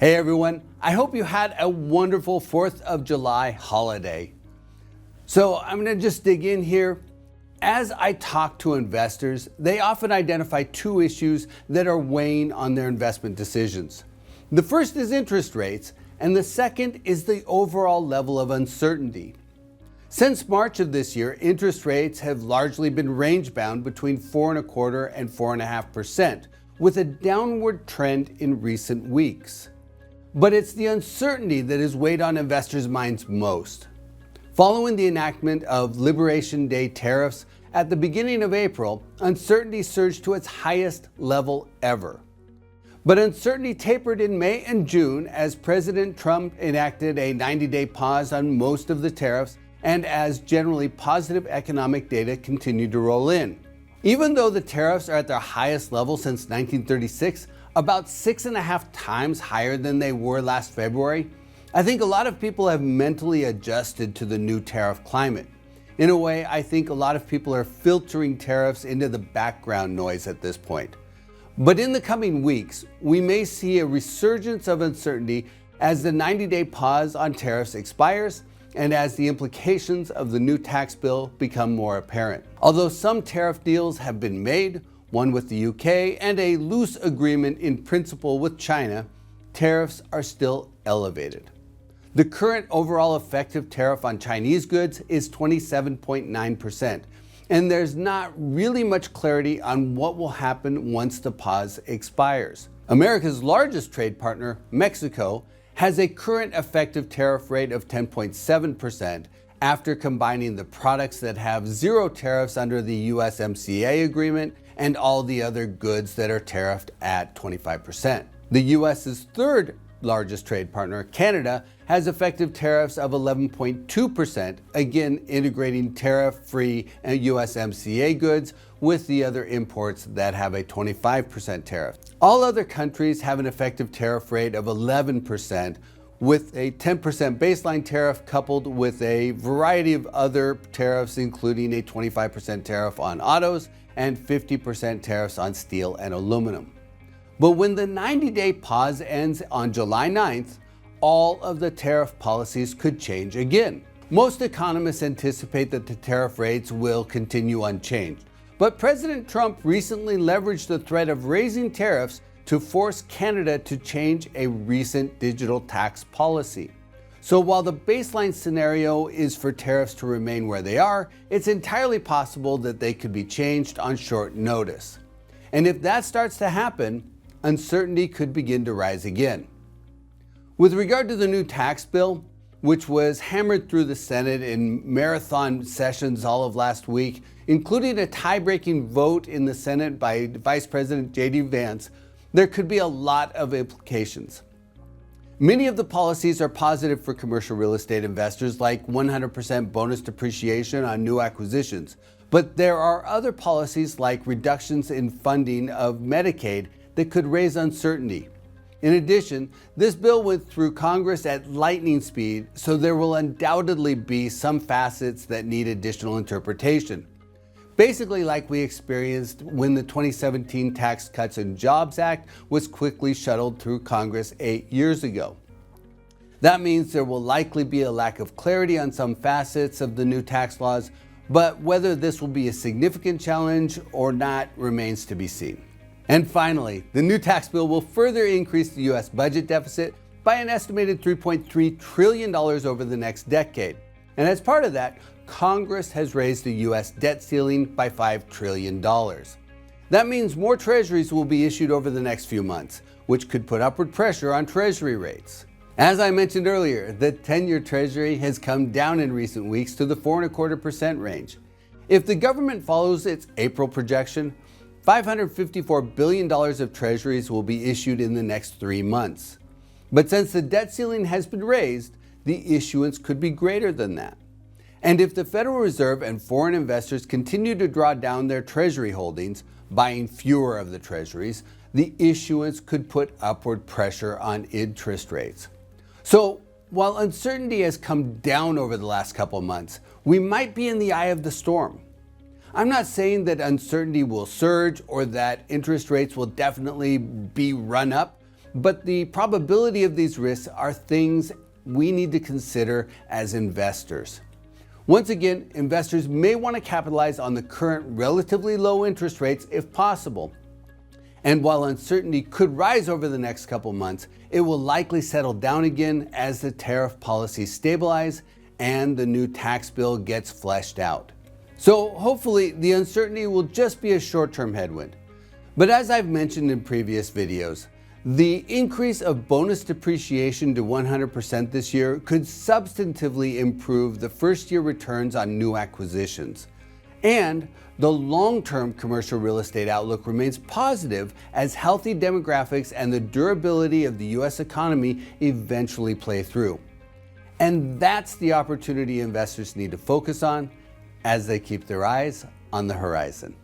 Hey everyone, I hope you had a wonderful 4th of July holiday. So I'm going to just dig in here. As I talk to investors, they often identify two issues that are weighing on their investment decisions. The first is interest rates, and the second is the overall level of uncertainty. Since March of this year, interest rates have largely been range-bound between 4.25% and 4.5%, with a downward trend in recent weeks. But it's the uncertainty that has weighed on investors' minds most. Following the enactment of Liberation Day tariffs at the beginning of April, uncertainty surged to its highest level ever. But uncertainty tapered in May and June as President Trump enacted a 90-day pause on most of the tariffs and as generally positive economic data continued to roll in. Even though the tariffs are at their highest level since 1936, about 6.5 times higher than they were last February, I think a lot of people have mentally adjusted to the new tariff climate. In a way, I think a lot of people are filtering tariffs into the background noise at this point. But in the coming weeks, we may see a resurgence of uncertainty as the 90-day pause on tariffs expires and as the implications of the new tax bill become more apparent. Although some tariff deals have been made, one with the UK and a loose agreement in principle with China, tariffs are still elevated. The current overall effective tariff on Chinese goods is 27.9%, and there's not really much clarity on what will happen once the pause expires. America's largest trade partner, Mexico, has a current effective tariff rate of 10.7% after combining the products that have zero tariffs under the USMCA agreement and all the other goods that are tariffed at 25%. The US's third largest trade partner, Canada, has effective tariffs of 11.2%, again integrating tariff-free USMCA goods with the other imports that have a 25% tariff. All other countries have an effective tariff rate of 11%, with a 10% baseline tariff coupled with a variety of other tariffs, including a 25% tariff on autos and 50% tariffs on steel and aluminum. But when the 90-day pause ends on July 9th, all of the tariff policies could change again. Most economists anticipate that the tariff rates will continue unchanged. But President Trump recently leveraged the threat of raising tariffs to force Canada to change a recent digital tax policy. So while the baseline scenario is for tariffs to remain where they are, it's entirely possible that they could be changed on short notice. And if that starts to happen, uncertainty could begin to rise again. With regard to the new tax bill, which was hammered through the Senate in marathon sessions all of last week, including a tie-breaking vote in the Senate by Vice President J.D. Vance, there could be a lot of implications. Many of the policies are positive for commercial real estate investors, like 100% bonus depreciation on new acquisitions. But there are other policies like reductions in funding of Medicaid that could raise uncertainty. In addition, this bill went through Congress at lightning speed, so there will undoubtedly be some facets that need additional interpretation. Basically like we experienced when the 2017 Tax Cuts and Jobs Act was quickly shuttled through Congress 8 years ago. That means there will likely be a lack of clarity on some facets of the new tax laws, but whether this will be a significant challenge or not remains to be seen. And finally, the new tax bill will further increase the U.S. budget deficit by an estimated $3.3 trillion over the next decade. And as part of that, Congress has raised the U.S. debt ceiling by $5 trillion. That means more treasuries will be issued over the next few months, which could put upward pressure on treasury rates. As I mentioned earlier, the 10-year treasury has come down in recent weeks to the 4.25% range. If the government follows its April projection, $554 billion of treasuries will be issued in the next 3 months. But since the debt ceiling has been raised, the issuance could be greater than that. And if the Federal Reserve and foreign investors continue to draw down their treasury holdings, buying fewer of the treasuries, the issuance could put upward pressure on interest rates. So while uncertainty has come down over the last couple of months, we might be in the eye of the storm. I'm not saying that uncertainty will surge or that interest rates will definitely be run up, but the probability of these risks are things we need to consider as investors. Once again, investors may want to capitalize on the current relatively low interest rates if possible. And while uncertainty could rise over the next couple months, it will likely settle down again as the tariff policies stabilize and the new tax bill gets fleshed out. So hopefully the uncertainty will just be a short-term headwind. But as I've mentioned in previous videos, the increase of bonus depreciation to 100% this year could substantively improve the first-year returns on new acquisitions. And the long-term commercial real estate outlook remains positive as healthy demographics and the durability of the US economy eventually play through. And that's the opportunity investors need to focus on as they keep their eyes on the horizon.